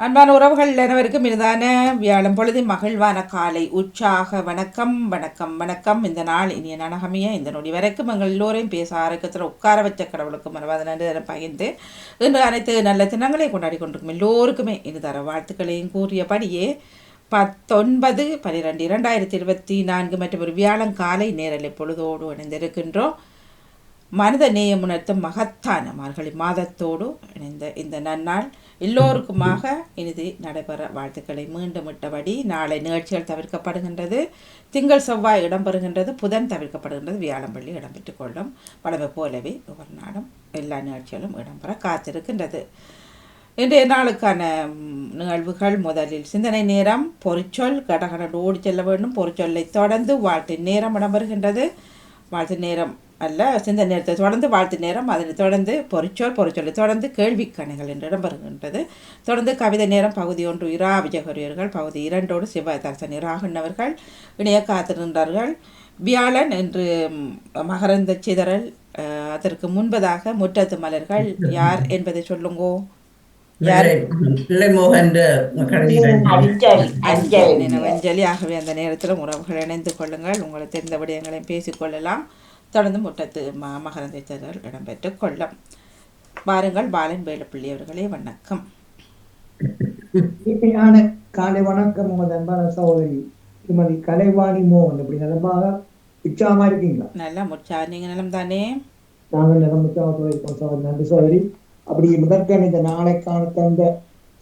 அன்பான உறவுகள் அனைவருக்கும் இனிதான வியாழம் பொழுது மகிழ்வான காலை உற்சாக வணக்கம் வணக்கம் வணக்கம். இந்த நாள் இனிய நனகமைய இந்த நொடி வரைக்கும் எங்கள் எல்லோரையும் பேச ஆரோக்கியத்தில் உட்கார வச்ச கடவுளுக்கு மனவாத நன்றி பகிர்ந்து இன்று அனைத்து நல்ல தினங்களையும் கொண்டாடி கொண்டிருக்கும் எல்லோருக்குமே இனிதர வாழ்த்துக்களையும் கூறியபடியே 19/12/2024 மற்றும் ஒரு வியாழன் காலை நேரலை பொழுதோடு இணைந்திருக்கின்றோம். மனித நேயம் உணர்த்தும் மகத்தான மார்கழி மாதத்தோடு இணைந்த இந்த நன்னாள் எல்லோருக்குமாக இனிது நடைபெற வாழ்த்துக்களை மீண்டும் விட்டபடி நாளை நிகழ்ச்சிகள் தவிர்க்கப்படுகின்றது. திங்கள் செவ்வாய் இடம்பெறுகின்றது, புதன் தவிர்க்கப்படுகின்றது, வியாழம்பள்ளி இடம்பெற்றுக் கொள்ளும். வளமை போலவே ஒவ்வொரு நாளும் எல்லா நிகழ்ச்சிகளும் இடம்பெற காத்திருக்கின்றது. இன்றைய நாளுக்கான நிகழ்வுகள்: முதலில் சிந்தனை நேரம், பொறிச்சொல் கடகடோடு ஓடி செல்ல வேண்டும். பொறிச்சொல்லை தொடர்ந்து வாழ்த்து நேரம் இடம்பெறுகின்றது. வாழ்த்து நேரம் அல்ல, சிந்த நேரத்தை தொடர்ந்து வாழ்த்து நேரம், அதனை தொடர்ந்து பொறிச்சொல்லை தொடர்ந்து கேள்விக்கணைகள் என்று இடம்பெறுகின்றது. தொடர்ந்து கவிதை நேரம் பகுதி 1 இரா விஜயகரியர்கள், பகுதி 2 சிவதர்சன் இராகின்றவர்கள் இணைய காத்திருந்தார்கள். வியாழன் என்று மகரந்த சிதறல், அதற்கு முன்பதாக முற்றத்து மலர்கள் யார் என்பதை சொல்லுங்கோ. அஞ்சலி. ஆகவே அந்த நேரத்தில் உறவுகள் இணைந்து கொள்ளுங்கள். உங்களுக்கு தெரிந்த விடயங்களையும் பேசிக்கொள்ளலாம். தொடர்ந்து முற்றத்து மகரந்த சிதறல் இடம்பெற்றுக் கொள்ளும். பாருங்கள் பாலன் வேலுப்பிள்ளி அவர்களே, வணக்கம். காலை வணக்கம். உங்கள் அன்பான சகோதரி திருமதி கலைவாணி மோகன், எப்படி நலமாக உற்சாகமா இருக்கீங்களா? நல்லா உற்சாக. நீங்க நலம் தானே? நாங்கள் நலம் உற்சாகத்தோடு இருக்கோம் சகோதரி. நன்றி சகோதரி. அப்படி முதற்கன் இந்த நாளைக்கான தந்த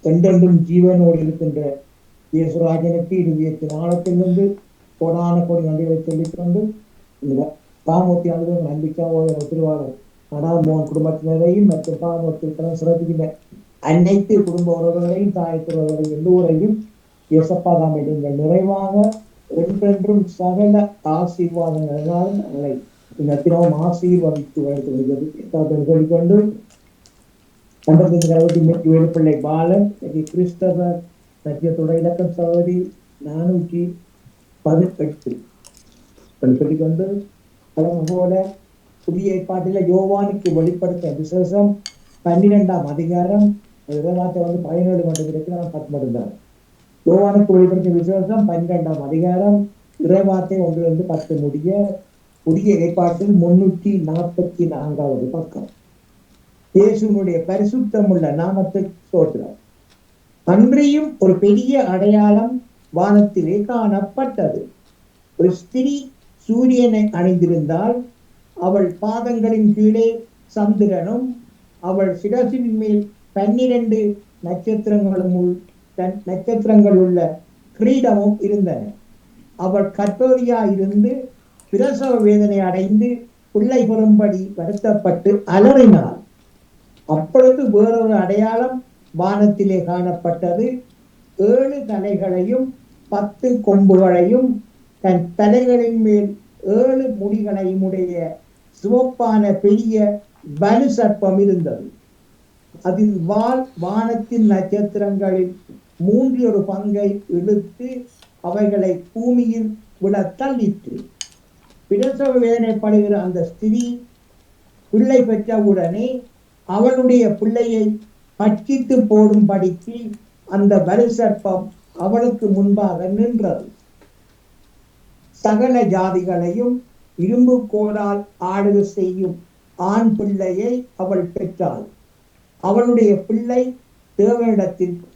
என்றென்றும் ஜீவனோடு இருக்கின்ற இயேசுராஜனுக்கு இறுதியத்து நாளத்திலிருந்து கோடான கோடி நன்றிகளை சொல்லிக்கொண்டு இந்த பாமூர்த்தி அலுவலக நம்பிக்கையாக திருவாளர் அனால் மோகன் குடும்பத்தினரையும் மற்றும் பாமூர்த்தி சிறப்புகின்ற அனைத்து குடும்ப உறவுகளையும் தாயத்துறவர்களையும் எல்லோரையும் இயேசப்பாதாம் நீங்கள் நிறைவாக என்றென்றும் சகல ஆசீர்வாதங்களால் அவளை இந்த தினமும் ஆசீர்வதித்து வளர்த்து சொல்லிக்கொண்டு 1967 பிள்ளை பாலன் கிறிஸ்தவ சத்தியத்தோட இலக்கம் சகோதரி 418 சொல்லிக்கொண்டு போல புதிய ஏற்பாட்டில யோவானுக்கு வெளிப்படுத்த விசேஷம் 12ஆம் அதிகாரம் 17 மட்டும் இருக்கு. நான் 10 மட்டும் தான். யோவானுக்கு வெளிப்படுத்த விசேஷம் 12ஆம் அதிகாரம் இறைவார்த்தை 1-10 முடிய புதிய ஏற்பாட்டில் 344வது பக்கம். இயேசுனுடைய பரிசுத்தமுள்ள நாமத்துக்கு ஸ்தோத்திரம். அன்றியும் ஒரு பெரிய அடையாளம் வானத்திலே காணப்பட்டது. ஒரு ஸ்திரீ சூரியனை அணிந்திருந்தால் அவள் பாதங்களின் கீழே சந்திரனும் அவள் சிரசின் மேல் 12 நட்சத்திரங்கள் உள்ள கிரீடமும் இருந்தன. அவள் கர்ப்பவதியா இருந்து பிரசவ வேதனை அடைந்து பிள்ளை பெறும்படி வருத்தப்பட்டு அலறினாள். அப்பொழுது வேறொரு அடையாளம் வானத்திலே காணப்பட்டது. 7 தலைகளையும் 10 கொம்புகளையும் தன் தலைகளின் மேல் 7 முடிகளையும் உடைய சிவப்பான பெரிய வலு சர்ப்பம் இருந்தது. அதில் வால் வானத்தின் நட்சத்திரங்களில் 3 பங்கை இழுத்து அவைகளை பூமியில் விட தள்ளிற்று. பிரசவ வேதனைப்படுகிற அந்த ஸ்திரீ பிள்ளை பெற்றவுடனே அவளுடைய பிள்ளையை பட்சித்து போடும்படிக்கு அந்த வலு சர்ப்பம் அவளுக்கு முன்பாக நின்றது. சகல ஜாதிகளையும் இரும்பு கோடால் ஆளுகை செய்யும் ஆண் பிள்ளையை அவள் பெற்றாள். அவளுடைய பிள்ளை தேவனிடத்திற்கும்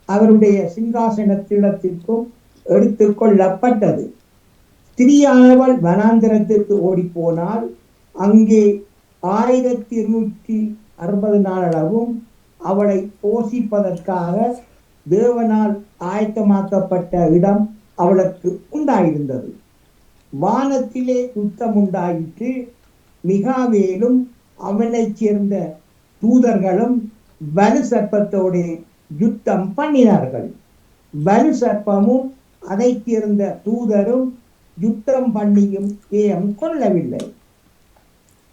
அவருடைய சிங்காசனத்திடத்திற்கும் எடுத்துக் கொள்ளப்பட்டது. ஸ்திரீயானவள் வனாந்திரத்திற்கு ஓடி போனால் அங்கே 1260 நாளளவும் அவளை போஷிப்பதற்காக தேவனால் ஆயத்தமாக்கப்பட்ட இடம் அவளுக்கு உண்டாயிருந்தது. வானத்திலே யுத்தம் உண்டாயிற்று. மிகாவேலும் அவனை சேர்ந்த தூதர்களும் வலு சர்ப்பத்தோடு யுத்தம் பண்ணினார்கள். வலு சர்ப்பமும் அதை சேர்ந்த தூதரும் யுத்தம் பண்ணியும் ஜெயம் கொள்ளவில்லை.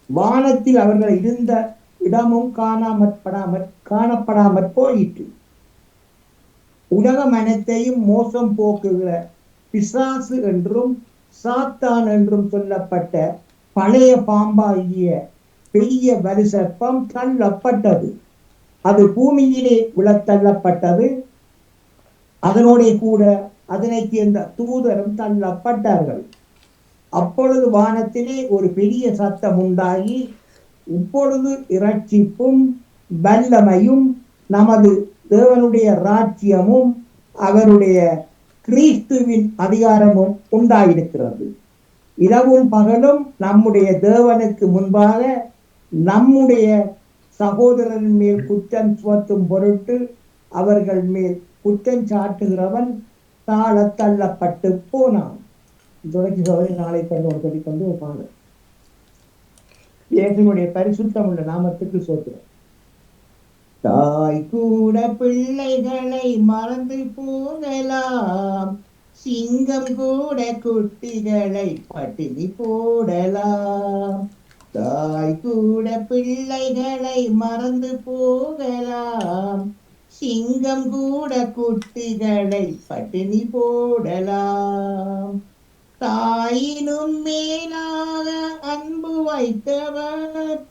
வானத்தில் அவர்கள் இருந்த இடமும் காணப்படாமற் போயிற்று. உலகம் அனைத்தையும் மோசம் போக்குகிற பிசாசு என்றும் சாத்தான் என்றும் சொல்லப்பட்ட பழைய பாம்பாகிய பெரிய வலு சர்ப்பம் தள்ளப்பட்டது. அது பூமியிலே விழத்தள்ளப்பட்டது. அதனோட கூட அதனை சேர்ந்த தூதரும் தள்ளப்பட்டார்கள். அப்பொழுது வானத்திலே ஒரு பெரிய சத்தம் உண்டாகி, இப்பொழுது இரட்சிப்பும் வல்லமையும் நமது தேவனுடைய ராஜ்யமும் அவருடைய கிறிஸ்துவின் அதிகாரமும் உண்டாயிருக்கிறது. இரவும் பகலும் நம்முடைய தேவனுக்கு முன்பாக நம்முடைய சகோதரன் மேல் குற்றம் சுமத்தும் பொருட்டு அவர்கள் மேல் குற்றம் சாட்டுகிறவன் தாழ தள்ளப்பட்டு போனான். தொடர்ச்சி சோதனை நாளை கண்டு சொல்லிக்கொண்டு பாடு. இயேசுனுடைய பரிசுத்தம் உள்ள நாமத்துக்கு சோத்திரம். தாய் கூட பிள்ளைகளை மறந்து போகலாம், சிங்கம் கூட குட்டிகளை பட்டினி போடலாம். தாய் கூட பிள்ளைகளை மறந்து போகலாம், சிங்கம் கூட குட்டிகளை பட்டினி போடலாம். தாயினும் மேலாக அன்பு வைத்தவர்,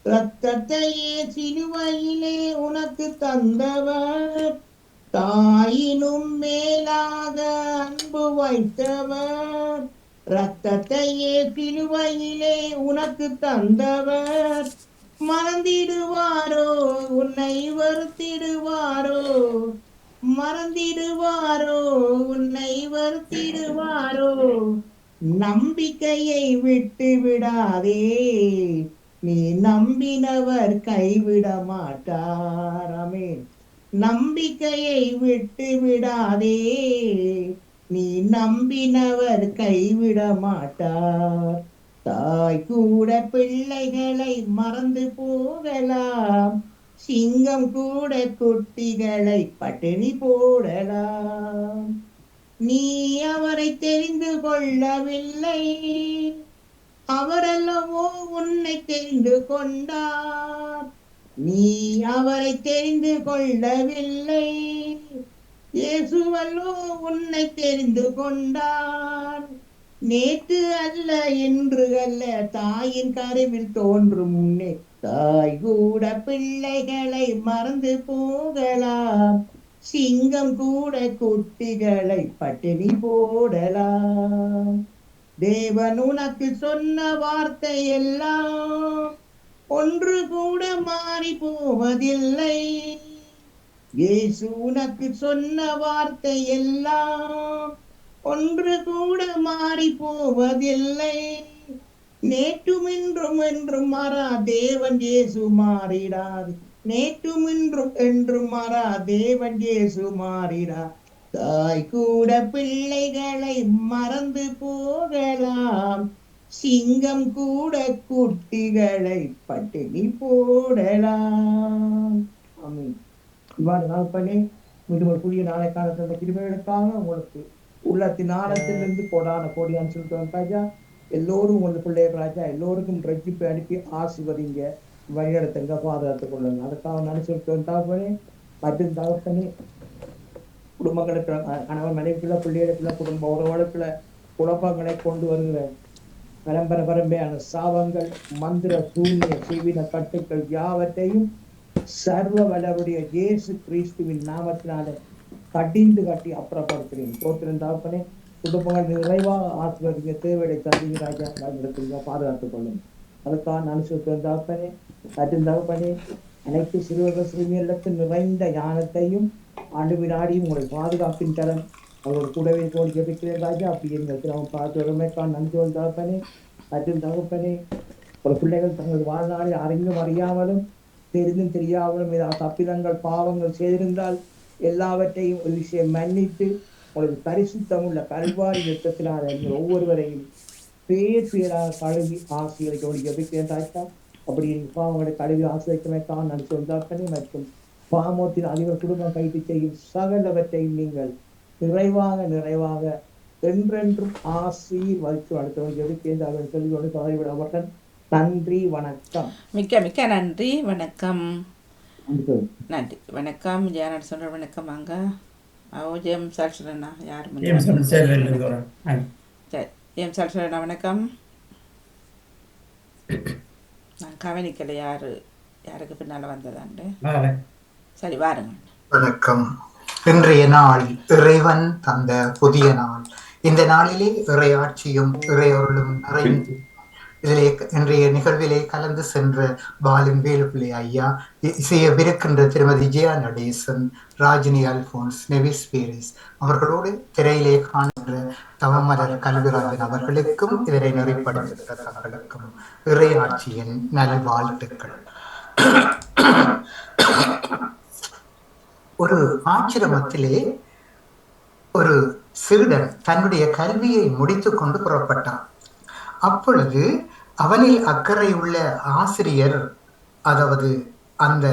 இரத்தத்தையே சிலுவையிலே உனக்கு தந்தவர். தாயினும் மேலாக அன்பு வைத்தவர், இரத்தத்தையே சிலுவையிலே உனக்கு தந்தவர். மறந்திடுவாரோ உன்னை வருத்திடுவாரோ, மறந்திடுவாரோ உன்னை வருத்திடுவாரோ. நம்பிக்கையை விட்டு விடாதே, நீ நம்பினவர் கைவிட மாட்டார். ஆமென். நம்பிக்கையை விட்டு விடாதே, நீ நம்பினவர் கைவிட மாட்டார். தாய் கூட பிள்ளைகளை மறந்து போகலாம், சிங்கம் கூட குட்டிகளை பட்டினி போடலாம். நீ அவரை தெரிந்து கொள்ளவில்லை, அவரல்லவோ உன்னை தெரிந்து கொண்டார். நீ அவரை தெரிந்து கொள்ளவில்லை, இயேசுவல்லோ உன்னை தெரிந்து கொண்டார். நேற்று அல்ல இன்று அல்ல, தாயின் கருவில் தோன்றும் முன்னே தாய் கூட பிள்ளைகளை மறந்து போகலாம், சிங்கம் கூட குட்டிகளை பட்டினி போடலாம். தேவன் உனக்கு சொன்ன வார்த்தை எல்லாம் ஒன்று கூட மாறி போவதில்லை. இயேசு உனக்கு சொன்ன வார்த்தை எல்லாம் ஒன்று கூட மாறி போவதில்லை. நேற்றும் இன்றும் என்றும் மாறா தேவன் இயேசு மாறிடாது. நேற்றும் இன்றும் என்றும் மாறா தேவன் இயேசு மாறிடா. தாய் கூட பிள்ளைகளை மறந்து போகலாம், சிங்கம் கூட குட்டிகளை பட்டினி போடலாம். ஆமென். இவ்வாறு நாள் பண்ணி மீண்டும் ஒரு புதிய நாளைக்கான தந்த கிருபைகளுக்காக உங்களுக்கு உள்ளத்தின் ஆழத்திலிருந்து கோடியான்னு சொல்லிட்டு ராஜா, எல்லோரும் உங்களுக்கு பிள்ளைய ராஜா, எல்லோருக்கும் ரட்சிப்பை அனுப்பி ஆசிர்வதிங்க, வழிநடத்துங்க, பாதுகாத்துக் கொள்ளுங்க. அதுக்காக நினைச்சிருக்க தகப்பனே, மற்றும் தகப்பனே குடும்பங்களுக்கு கணவன் மனைவிக்குள்ள பிள்ளைகளுக்குள்ள குடும்ப உறவுகளுக்குள்ள குழப்பங்களை கொண்டு வருகிற பரம்பரையான சாபங்கள், மந்திர சூன்ய செய்வின கட்டுக்கள் யாவற்றையும் சர்வ வல்லவருடைய இயேசு கிறிஸ்துவின் நாமத்தினால கடிந்து கட்டி அப்புறப்படுத்துகிறேன். தோற்றிருந்த தகப்பனே, குடும்பங்கள் நிறைவாக ஆசிர்வதிங்க, தேவையை தந்தீங்க ராஜா, நடத்துங்க, பாதுகாத்துக் கொள்ளுங்க. அதுக்காக அனுசரித்த தகப்பனே, மற்றும் தகப்பனே, அனைத்து சிறுவர்கள் சிறுமியர்களுக்கு நிறைந்த ஞானத்தையும் ஆண்டு வினாடியும் உங்களை பாதுகாப்பின் தரம் அவரோட கூடவே போல் ஜெபிக்கிறேன் ராஜா. அப்படி எங்களுக்கு அவன் பார்த்து உரிமைக்கான நன்றி தகப்பனே. மற்றும் தகப்பனே, ஒரு பிள்ளைகள் தங்கள் வாழ்நாளை அறிந்தும் அறியாமலும் தெரிந்தும் தெரியாமலும் ஏதாவது தப்பிதங்கள் பாவங்கள் செய்திருந்தால் எல்லாவற்றையும் ஒரு விஷயம் மன்னித்து உங்களுக்கு பரிசுத்தம் உள்ள கல்வாரி யுத்தத்தினால் ஒவ்வொருவரையும் பேராக கழுவி ஆசிரியர்கள் ஜெபிக்கிறேன் ராஜா. அப்படி பாவங்களை கழுவி ஆசிரியமைக்காக நன்றி தகப்பனே. மற்றும் பாமோத்தின் அதிபர் குடும்பம் கைது செய்யும் சகலவற்றையும் நீங்கள் நிறைவாக என்றென்றும் ஆசீர்வதித்து அடுத்தவன் ஜெபிக்கிறேன் அவர்கள் சொல்லிக்கொண்டு தொலைவிடவர்கள். நன்றி, வணக்கம். மிக்க மிக்க நன்றி, வணக்கம். நன்றி, வணக்கம். ஜெயநாடு சொல்ற வணக்கம். வாங்க ஜெயம் சால்சரண்ணா, யார் சரி, ஜெயம் சால்சரண்ணா வணக்கம். நான் கவனிக்கலை யாருக்கு பின்னால் வந்ததாண்டு. சரி வாருங்கள். வணக்கம். இன்றைய நாள் இறைவன் தந்த புதிய நாள். இந்த நாளிலே இறையாட்சியும் இறையொருளும் நிறைந்து இதிலே இன்றைய நிகழ்விலே கலந்து சென்ற பாலின் வேலுப்பிள்ளை ஐயா, இசையவிருக்கின்ற திருமதி ஜெயா நடேசன், ராஜினி அல்போன்ஸ், நெவிஸ் பீரிஸ் அவர்களோடு திரையிலே காண்கின்ற தவமலர் கல்விராஜன் அவர்களுக்கும் இதனை நெறிப்படுத்துகிற தங்களுக்கும் இறையாட்சியின் நல்வாழ்த்துக்கள். ஒரு ஆச்சிரமத்திலே ஒரு சீடன் தன்னுடைய கல்வியை முடித்துக் கொண்டு புறப்பட்டான். அப்பொழுது அவனில் அக்கறை உள்ள ஆசிரியர், அதாவது அந்த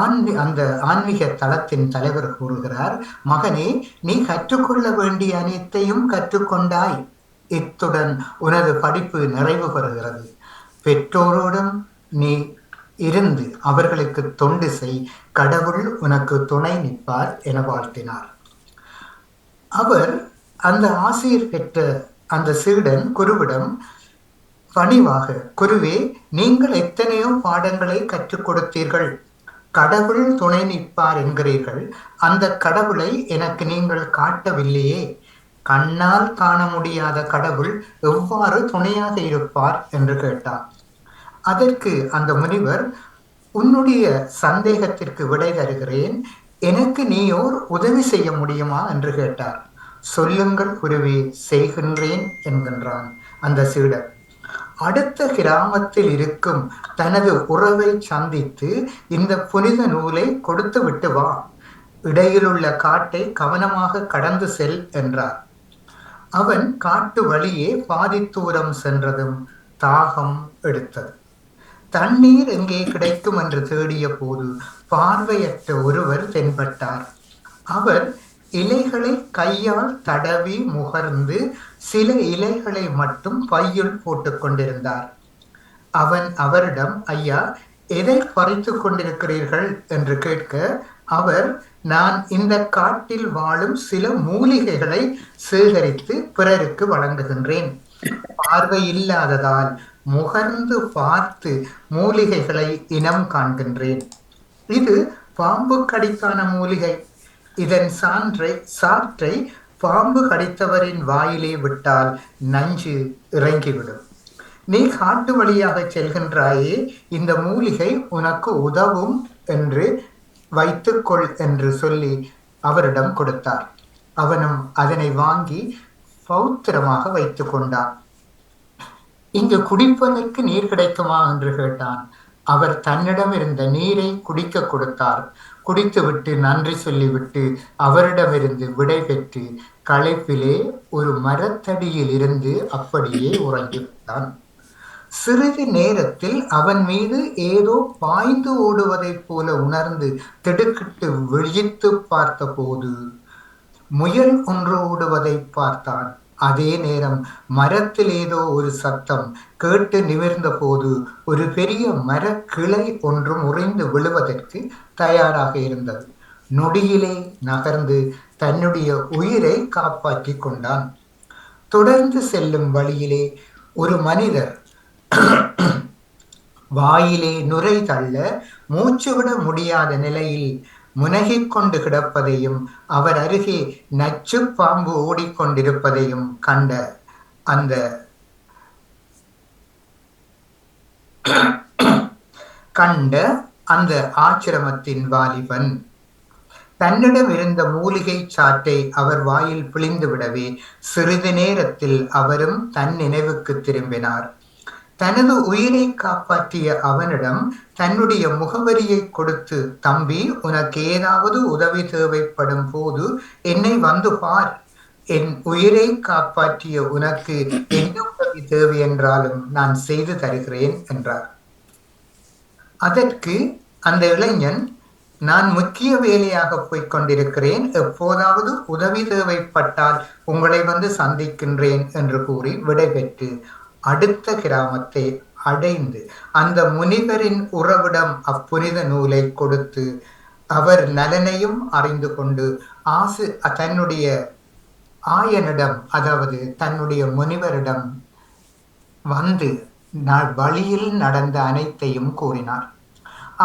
ஆன்மீக தளத்தின் தலைவர் கூறுகிறார், மகனே, நீ கற்றுக்கொள்ள வேண்டிய அனைத்தையும் கற்றுக்கொண்டாய், இத்துடன் உனது படிப்பு நிறைவு பெறுகிறது. பெற்றோரோடும் நீ இருந்து அவர்களுக்கு தொண்டு செய், கடவுள் உனக்கு துணை நிற்பார் என வாழ்த்தினார். அவர் அந்த ஆசிரியர் பெற்ற அந்த சீடன் குருவிடம் பணிவாக, குருவே, நீங்கள் எத்தனையோ பாடங்களை கற்றுக் கொடுத்தீர்கள், கடவுள் துணை நிற்பார் என்கிறீர்கள், அந்த கடவுளை எனக்கு நீங்கள் காட்டவில்லையே, கண்ணால் காண முடியாத கடவுள் எவ்வாறு துணையாக இருப்பார் என்று கேட்டார். அதற்கு அந்த முனிவர், உன்னுடைய சந்தேகத்திற்கு விடை தருகிறேன், எனக்கு நீயோர் உதவி செய்ய முடியுமா என்று கேட்டார். சொல்லுங்கள் குருவே, செய்கின்றேன் என்கின்றான் அந்த சீடர். அடுத்த கிராமத்தில் இருக்கும் தனது உறவை சந்தித்து இந்த புனித நூலை கொடுத்து விட்டு வா, இடையிலுள்ள காட்டை கவனமாக கடந்து செல் என்றார். அவன் காட்டு வழியே பாதி தூரம் சென்றதும் தாகம் எடுத்தது. தண்ணீர் எங்கே கிடைக்கும் என்று தேடிய போது பார்வையற்ற ஒருவர் தென்பட்டார். அவர் இலைகளை கையால் தடவி முகர்ந்து சில இலைகளை மட்டும் பையுள் போட்டுக் கொண்டிருந்தார். அவன் அவரிடம், ஐயா, எதை பறித்து கொண்டிருக்கிறீர்கள் என்று கேட்க, அவர், நான் இந்த காட்டில் வாழும் சில மூலிகைகளை சேகரித்து பிறருக்கு வழங்குகின்றேன். பார்வை இல்லாததால் முகர்ந்து பார்த்து மூலிகைகளை இனம் காண்கின்றேன். இது பாம்பு கடிக்கான மூலிகை. இதன் சாற்றை பாம்பு கடித்தவரின் வாயிலே விட்டால் நஞ்சு இறங்கிவிடும். நீ காட்டு வழியாக செல்கின்றாயே, இந்த மூலிகை உனக்கு உதவும் என்று வைத்துக்கொள் என்று சொல்லி அவரிடம் கொடுத்தார். அவனும் அதனை வாங்கி பௌத்திரமாக வைத்துக் கொண்டான். இங்கு குடிப்பதற்கு நீர் கிடைக்குமா என்று கேட்டான். அவர் தன்னிடம் இருந்த நீரை குடிக்க கொடுத்தார். குடித்துவிட்டு நன்றி சொல்லிவிட்டு அவரிடமிருந்து விடை பெற்று களைப்பிலே ஒரு மரத்தடியில் இருந்து அப்படியே உறங்கிவிட்டான். சிறிது நேரத்தில் அவன் மீது ஏதோ பாய்ந்து ஓடுவதைப் போல உணர்ந்து திடுக்கிட்டு விழித்து பார்த்த போது முயல் ஒன்று ஓடுவதை பார்த்தான். அதே நேரம் மரத்தில் ஏதோ ஒரு சத்தம் கேட்டு நிமிர்ந்த போது ஒரு பெரிய மரக்கிளை ஒன்று முறிந்து விழுவதற்கு தயாராக இருந்தது. நொடியிலே நகர்ந்து தன்னுடைய உயிரை காப்பாற்றி கொண்டான். தொடர்ந்து செல்லும் வழியிலே ஒரு மனிதர் வாயிலே நுரை தள்ள மூச்சுவிட முடியாத நிலையில் முனகிக் கொண்டு கிடப்பதையும் அவர் அருகே நச்சு பாம்பு ஓடிக்கொண்டிருப்பதையும் கண்ட அந்த ஆச்சிரமத்தின் வாலிபன் தன்னிடம் இருந்த மூலிகை சாற்றை அவர் வாயில் பிழிந்து விடவே சிறிது நேரத்தில் அவரும் தன் நினைவுக்கு திரும்பினார். தனது உயிரை காப்பாற்றிய அவனிடம் தன்னுடைய முகவரியை கொடுத்து, தம்பி, உனக்கு ஏதாவது உதவி தேவைப்படும் போது என்னை வந்து பார், என் உயிரை காப்பாற்றிய உனக்கு என்ன உதவி தேவை என்றாலும் நான் செய்து தருகிறேன் என்றார். அதற்கு அந்த இளைஞன், நான் முக்கிய வேலையாக போய்க் கொண்டிருக்கிறேன், எப்போதாவது உதவி தேவைப்பட்டால் உங்களை வந்து சந்திக்கின்றேன் என்று கூறி விடைபெற்று அடுத்த கிராமத்தை அடைந்து அந்த முனிவரின் உறவிடம் அப்புனித நூலை கொடுத்து அவர் நலனையும் அறிந்து கொண்டு தன்னுடைய ஆயனிடம், அதாவது தன்னுடைய முனிவரிடம் வந்து வழியில் நடந்த அனைத்தையும் கூறினார்.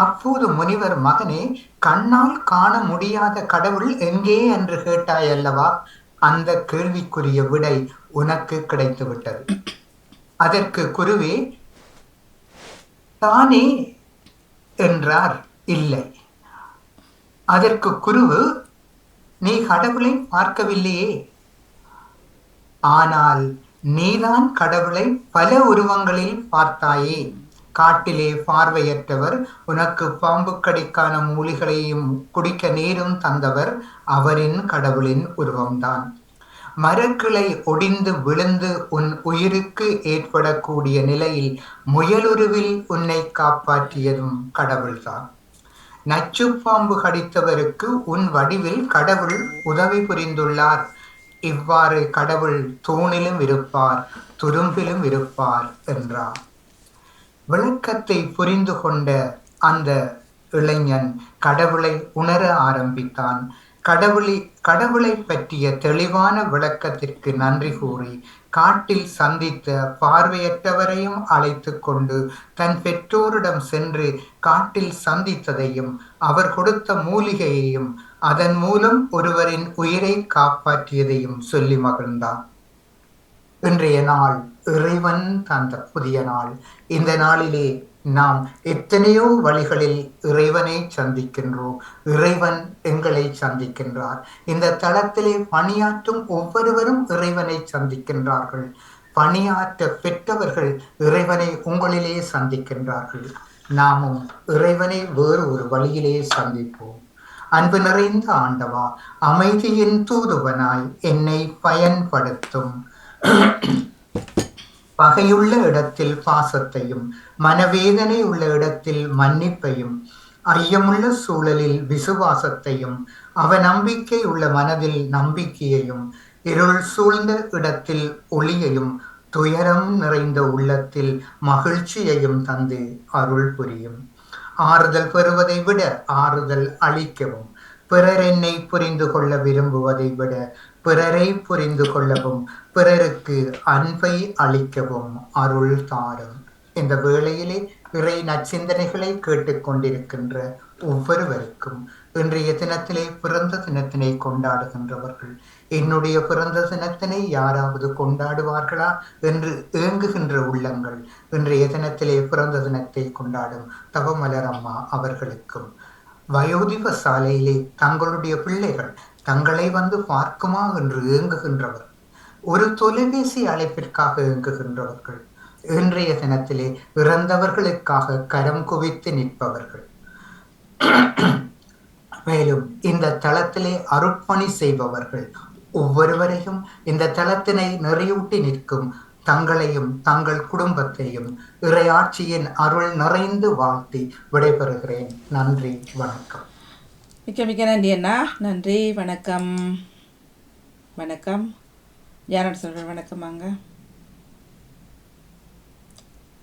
அப்போது முனிவர், மகனே, கண்ணால் காண முடியாத கடவுள் எங்கே என்று கேட்டாய் அல்லவா? அந்த கேள்விக்குரிய விடை உனக்கு கிடைத்து விட்டது. அதற்கு குருவே, தானே என்றார். இல்லை. அதற்கு குருவு, நீ கடவுளை பார்க்கவில்லையே, ஆனால் நீதான் கடவுளை பல உருவங்களில் பார்த்தாயே. காட்டிலே பார்வையற்றவர் உனக்கு பாம்பு கடிக்கான மூலிகளையும் குடிக்க நீரும் தந்தவர் அவரின் கடவுளின் உருவம்தான். மரக்கிளை ஒடிந்து விழுந்து உன் உயிருக்கு ஏற்படக்கூடிய நிலையில் முயலுருவில் உன்னை காப்பாற்றியதும் கடவுள்தான். நச்சு பாம்பு கடித்தவருக்கு உன் வடிவில் கடவுள் உதவி புரிந்துள்ளார். இவ்வாறு கடவுள் தூணிலும் இருப்பார், துரும்பிலும் இருப்பார் என்றார். விளக்கத்தை புரிந்து கொண்ட அந்த இளைஞன் கடவுளை உணர ஆரம்பித்தான். கடவுளை பற்றிய தெளிவான விளக்கத்திற்கு நன்றி கூறி காட்டில் சந்தித்த பார்வையற்றவரையும் அழைத்து கொண்டு தன் பெற்றோரிடம் சென்று காட்டில் சந்தித்ததையும் அவர் கொடுத்த மூலிகையையும் அதன் மூலம் ஒருவரின் உயிரை காப்பாற்றியதையும் சொல்லி மகிழ்ந்தான். இன்றைய நாள் இறைவன் தந்த புதிய நாள். இந்த நாளிலே நாம் எத்தனையோ வழிகளில் இறைவனை சந்திக்கின்றோம். இறைவன் எங்களை சந்திக்கின்றார். இந்த தளத்திலே பணியாற்றும் ஒவ்வொருவரும் இறைவனை சந்திக்கின்றார்கள். பணியாற்ற பெற்றவர்கள் இறைவனை உங்களிலே சந்திக்கின்றார்கள். நாமும் இறைவனை வேறு ஒரு வழியிலே சந்திப்போம். அன்பு நிறைந்த ஆண்டவா, அமைதியின் தூதுவனாய் என்னை பயன்படுத்தும். பகையுள்ள இடத்தில் பாசத்தையும், மனவேதனை உள்ள இடத்தில் மன்னிப்பையும், ஐயமுள்ள சூழலில் விசுவாசத்தையும், அவநம்பிக்கை உள்ள மனதில் நம்பிக்கையையும், இருள் சூழ்ந்த இடத்தில் ஒளியையும், துயரம் நிறைந்த உள்ளத்தில் மகிழ்ச்சியையும் தந்து அருள் புரியும். ஆறுதல் பெறுவதை விட ஆறுதல் அளிக்கவும், பிறர் என்னை புரிந்து கொள்ள விரும்புவதை விட பிறரை புரிந்து கொள்ளவும், பிறருக்கு அன்பை அளிக்கவும் அருள் தாரும். இந்த வேளையிலே இறை நற்சிந்தனைகளை கேட்டுக்கொண்டிருக்கின்ற ஒவ்வொருவருக்கும் இன்றைய தினத்திலே பிறந்த தினத்தினை கொண்டாடுகின்றவர்கள், என்னுடைய பிறந்த தினத்தினை யாராவது கொண்டாடுவார்களா என்று ஏங்குகின்ற உள்ளங்கள், இன்றைய தினத்திலே பிறந்த தினத்தை கொண்டாடும் தவமலர் அம்மா அவர்களுக்கும், வயோதிப சாலையிலே தங்களுடைய பிள்ளைகள் தங்களை வந்து பார்க்குமா என்று ஏங்குகின்றவர், ஒரு தொலைபேசி அழைப்பிற்காக ஏங்குகின்றவர்கள், இன்றைய தினத்திலே இறந்தவர்களுக்காக கரம் குவித்து நிற்பவர்கள், மேலும் இந்த தளத்திலே அருட்பணி செய்பவர்கள் ஒவ்வொருவரையும் இந்த தளத்தினை நிறையூட்டி நிற்கும் தங்களையும் தங்கள் குடும்பத்தையும் இறையாட்சியின் அருள் நிறைந்து வாழ்த்தி விடைபெறுகிறேன். நன்றி, வணக்கம். மிக்க மிக்க நன்றி அண்ணா. நன்றி, வணக்கம். வணக்கம். யாரோட சொல்கிறேன்? வணக்கம். வாங்க,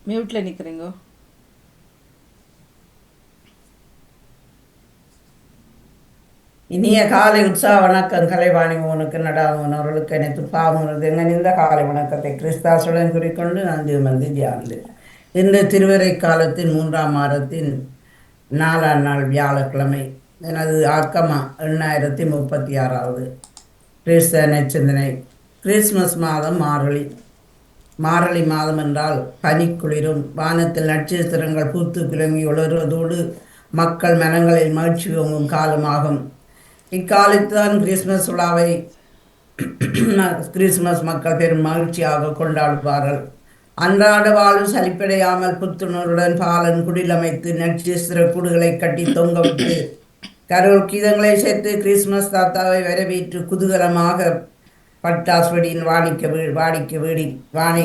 மியூட்டில் நிற்கிறீங்கோ. இனிய காலை உற்சாக வணக்கம். கலைவாணி மோனுக்கு நடாமோன் அவர்களுக்கு அனைத்து பாமுறது எங்கனிந்த காலை வணக்கத்தை கிறிஸ்தாசுடன் குறிக்கொண்டு நன்றி வந்து தியானது. இந்த திருவரை காலத்தின் 3ஆம் வாரத்தின் 4ஆம் நாள் வியாழக்கிழமை. எனது ஆக்கமா 836வது கிறிஸ்தவ நற்சிந்தனை. கிறிஸ்மஸ் மாதம் மார்கழி மாதம் என்றால் பனிக்குளிரும், வானத்தில் நட்சத்திரங்கள் பூத்து குலுங்கி ஒளறுவதோடு மக்கள் மனங்களில் மகிழ்ச்சி ஓங்கும் காலமாகும். இக்காலத்தான் கிறிஸ்மஸ் விழாவை கிறிஸ்மஸ் மக்கள் பெரும் மகிழ்ச்சியாக கொண்டாடுவார்கள். அன்றாட வாழ்வு சலிப்படையாமல் புத்துணர்வுடன் பாலன் குடிலமைத்து நட்சத்திர கூடுகளை கட்டி தொங்கவிட்டு கரோல் கீதங்களை சேர்த்து கிறிஸ்மஸ் தாத்தாவை வரவேற்று குதூகலமாக பட்டாசு வெடியின்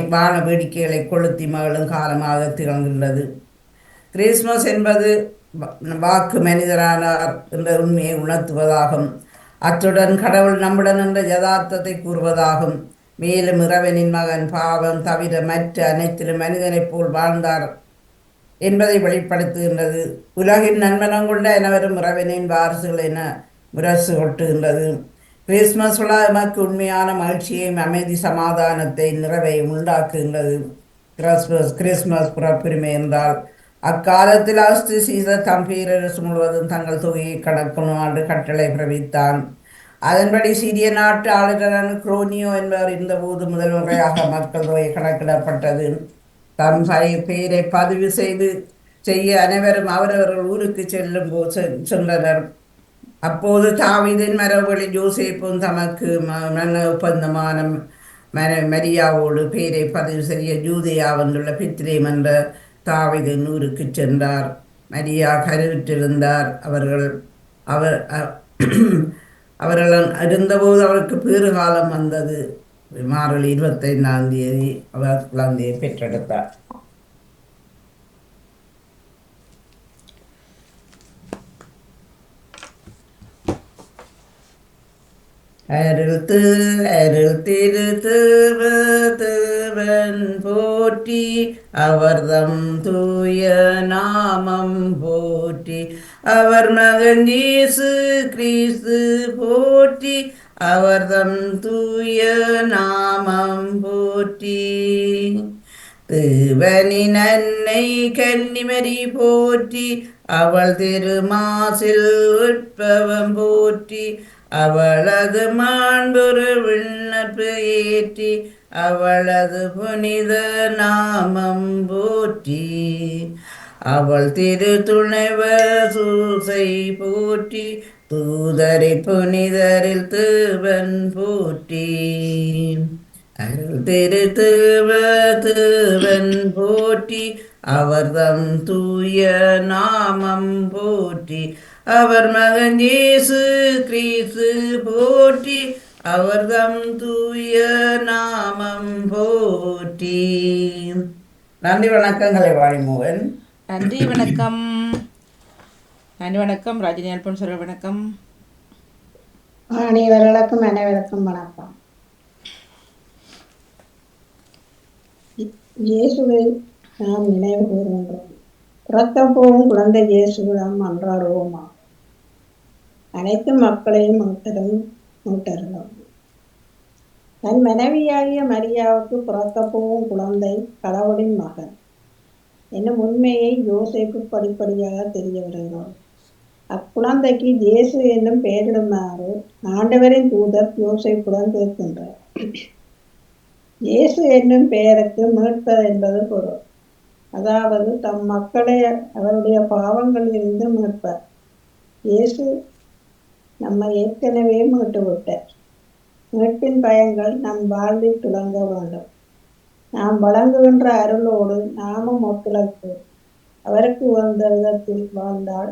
வான வேடிக்கைகளை கொளுத்தி மகளும் காலமாக திகழ்கின்றது. கிறிஸ்மஸ் என்பது வாக்கு மனிதரானார் என்ற உண்மையை உணர்த்துவதாகும். அத்துடன் கடவுள் நம்முடன் என்ற யதார்த்தத்தை கூறுவதாகும். மேலும் இறைவனின் மகன் பாவம் தவிர மற்ற அனைத்திலும் மனிதனைப் போல் வாழ்ந்தார் என்பதை வெளிப்படுத்துகின்றது. உலகின் நன்மனம் கொண்ட அனைவரும் இறைவனின் வாரிசுகள் என முரசு கொட்டுகின்றது. கிறிஸ்மஸ் விழா எமக்கு உண்மையான மகிழ்ச்சியையும் அமைதி சமாதானத்தை நிறைவை உண்டாக்குகின்றது. கிறிஸ்மஸ் பிறப்புரிமை என்றால் அக்காலத்தில் ஆஸ்து சீசர் தம் பேரரசு முழுவதும் தங்கள் தொகையை கடக்கணும் என்று கட்டளை பிறப்பித்தான். அதன்படி சிறிய நாட்டு ஆளுநரான குரோனியோ என்பவர் இருந்தபோது முதல் முறையாக மக்கள் தொகை கணக்கிடப்பட்டது. தம் பேரை பதிவு செய்ய அனைவரும் அவரவர்கள் ஊருக்கு சென்றனர். அப்போது தாவீதின் மரபுவழி யோசேப்பும் தமக்கு மன ஒப்பந்தமான மரியாவோடு பேரை பதிவு செய்ய யூதேயா வந்துள்ள பெத்லேம் என்ற தாவீதின் ஊருக்கு சென்றார். மரியா கருவிற்றிருந்தார். அவர்கள் இருந்தபோது அவருக்கு பேறுகாலம் வந்தது. மார்கழி 25ஆம் தேதி அவர் குழந்தையை பெற்றெடுத்தார். அருள் திரு தேவன் போற்றி, அவர்தம் தூய நாமம் போற்றி, அவர் மகன் இயேசு கிறிஸ்து போற்றி, அவர்தம் தூய நாமம் போற்றி. தேவனின் அன்னை கன்னிமரி போற்றி, அவள் திருமாசில் உட்பவம் போற்றி, அவளது மாண்புரு விண்ணப்பு ஏற்றி, அவளது புனித நாமம் போற்றி. அவள் திரு துணைவர் சூசை போற்றி, தூதரை புனிதரில் தேவன் போற்றி. அருள் திரு தேவன் போற்றி, அவர்தம் தூய நாமம் போற்றி, அவர் மகன் இயேசு கிறிஸ்து போற்றி, அவர்தம் தூய நாமம் போற்றி. நன்றி வணக்கம் கலைவாணிமோகன். நன்றி வணக்கம். நன்றி வணக்கம் ராஜினி அல்போன்சர் வணக்கம். அனைவர்களுக்கும் வணக்கம். இயேசுவை நாம் நினைவு கூறுகின்றோம். பிறக்க போகும் குழந்தை இயேசுவிடம் அன்றாடுவோமா. அனைத்து மக்களையும் மீட்டருளும். தன் மனைவியாகிய மரியாவுக்கு பிறக்க போகும் குழந்தை கடவுளின் மகன் என்னும் உண்மையை யோசேப்பு படிப்படியாக தெரிய வருகிறோம். அக்குழந்தைக்கு இயேசு என்னும் பெயரிடுமாறு ஆண்டவரின் தூதர் யோசேப்புடன் கேட்கின்றார். இயேசு என்னும் பெயருக்கு மீட்பது என்பது பொருள். அதாவது தம் மக்களை அவருடைய பாவங்களில் இருந்து மீட்பார். இயேசு நம்மை ஏற்கனவே மீட்டு விட்டார். மீட்பின் பயன்கள் நம் வாழ்வில் துளங்க வேண்டும். நாம் வழங்குகின்ற அருளோடு நாமும் ஒத்துழைப்பு அவருக்கு உகந்த விதத்தில் வாழ்ந்தால்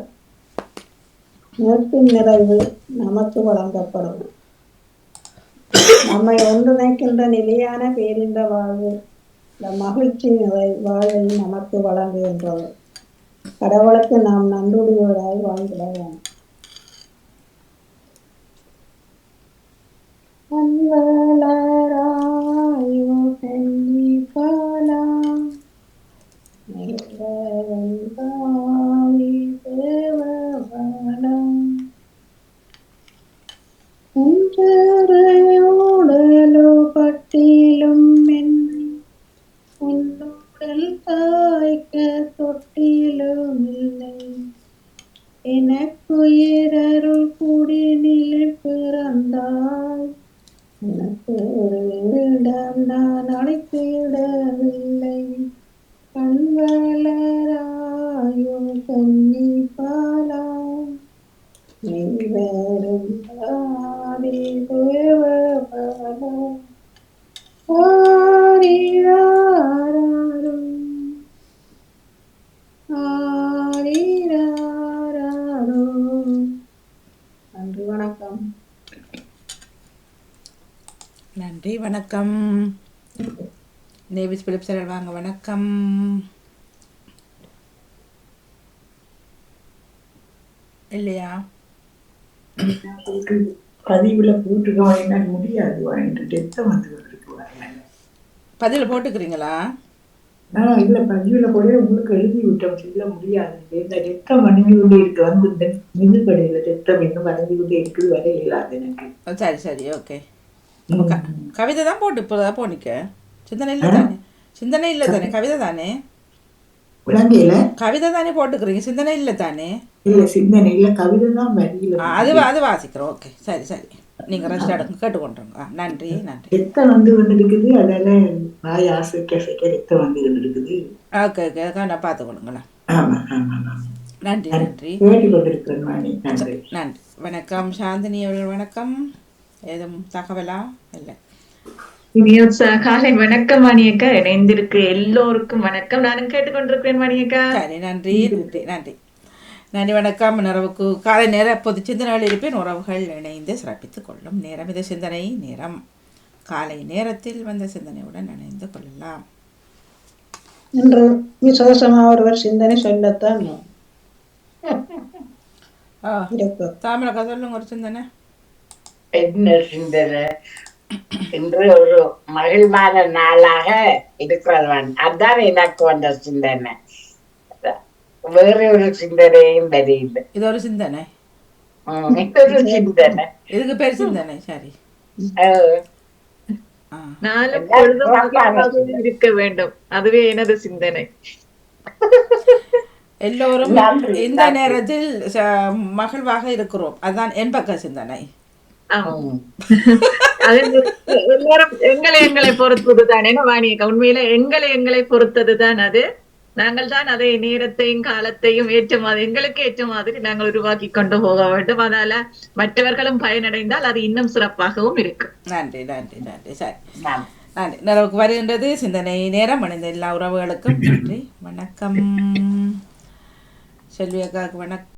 மீட்பின் நிறைவு நமக்கு வழங்கப்படும். நம்மை ஒன்றிணைக்கின்ற நிலையான பேரின்ற வாழ்வு இந்த மகிழ்ச்சி வாழ்வை நமக்கு வழங்குகின்றது. கடவுளுக்கு நாம் நன்றியுடையவராய் வாழ்ந்திட வேண்டும். பட்டிலும் உன்னுடல் தாய்க்க தொட்டிலும் இல்லை. எனக்குயிரருள் குடிநிலை பிறந்தாய். எனக்கு ஒரு இடம் நான் அழைத்திடவில்லை. கண்வளராயோ கன்னி பாலா நீ வரும் ஆதி தேவபாலா. நன்றி வணக்கம். நன்றி வணக்கம். நேவிஸ் பிலிப் சார் வாங்க வணக்கம். இல்லையா பதிவுல போட்டுக்க முடியாது. பதிவில் போட்டுக்கிறீங்களா? இல்ல பதிவுல போட உங்களுக்கு எழுதி விட்டோம் சொல்ல முடியாது. இந்த ரத்தம் வணங்கி கொண்டே இருக்கு. வந்து இந்த மிகுபடையில ரத்தம் இன்னும் வணங்கி கொண்டே இருக்குது. வர இல்லாது எனக்கு. சரி சரி ஓகே. கவிதை தான் போட்டு இப்போதான் போனிக்க. சிந்தனை இல்லை தானே? சிந்தனை இல்லை தானே? கவிதை தானே? விளங்கையில கவிதை தானே போட்டுக்கிறீங்க, சிந்தனை இல்லை தானே? இல்ல சிந்தனை இல்ல, கவிதை தான் வரியில. அது வாசிக்கிறோம். ஓகே, சரி சரி, நீங்கள் ரெஸ்ட் எடுங்க, கேட்டுக்கொண்டுருங்க. நன்றி நன்றி. ரத்தம் வந்து கொண்டு இருக்குது, அதால வாய் ஆசைக்க ரத்தம் வந்து கொண்டு இருக்குது. ஓகே ஓகே, அதான் நான் பார்த்து கொடுங்களேன். ஆமா ஆமா ஆமா, நன்றி நன்றி கேட்டு கொண்டிருக்கிறேன் வாணி. நன்றி நன்றி. வணக்கம் சாந்தினி அவர்கள், வணக்கம். ஏதும் தகவலா? இல்லை. இனிய காலை வணக்கம் மணியக்கா. இணைந்திருக்கு எல்லோருக்கும் வணக்கம். நானும் கேட்டுக்கொண்டிருக்கிறேன் மணியக்கா. சரி, நன்றி நன்றி நன்றி நன்றி. வணக்கம். உறவுக்கு காலை நேர பொது சிந்தனைகள் இருப்பேன். உறவுகள் இணைந்து சிறப்பித்துக் கொள்ளும் நேரம் இது. சிந்தனை நேரம். காலை நேரத்தில் வந்த சிந்தனையுடன் இணைந்து கொள்ளலாம். இன்று விசேஷமா ஒருவர் சிந்தனை சொல்லத்தான் இருக்கும். தாமரக்கா சொல்லுங்க ஒரு சிந்தனை. என்ன சிந்தனை? இன்று ஒரு மகிழ்வான நாளாக இருக்கிறவன், அதான் எனக்கு வந்த சிந்தனை. வேற ஒரு சிந்தனையும் தெரியல. இது ஒரு சிந்தனை. ஒரு சிந்தனை, இதுக்கு பேர் சிந்தனை. சரி. நானும் பொழுதும் மகிழ்வாக இருக்க வேண்டும், அதுவே எனது சிந்தனை. எல்லோரும் இந்த நேரத்தில் மகிழ்வாக இருக்கிறோம், அதுதான் என் பக்க சிந்தனை. எல்லாரும் எங்களை பொறுத்ததுதான். என்ன வாணியக்கா, உண்மையில எங்களை பொறுத்ததுதான் அது. நாங்கள் தான் அதை நேரத்தையும் காலத்தையும் ஏற்ற மாதிரி, எங்களுக்கு ஏற்ற மாதிரி நாங்கள் உருவாக்கி கொண்டு போக வேண்டும். அதனால மற்றவர்களும் பயனடைந்தால் அது இன்னும் சிறப்பாகவும் இருக்கும். நன்றி நன்றி நன்றி. சரி, நன்றி. நிறைவுக்கு வருகின்றது சிந்தனை நேரம். அணிந்த எல்லா உறவுகளுக்கும் நன்றி. வணக்கம். செல்வி அக்காவுக்கு வணக்கம்.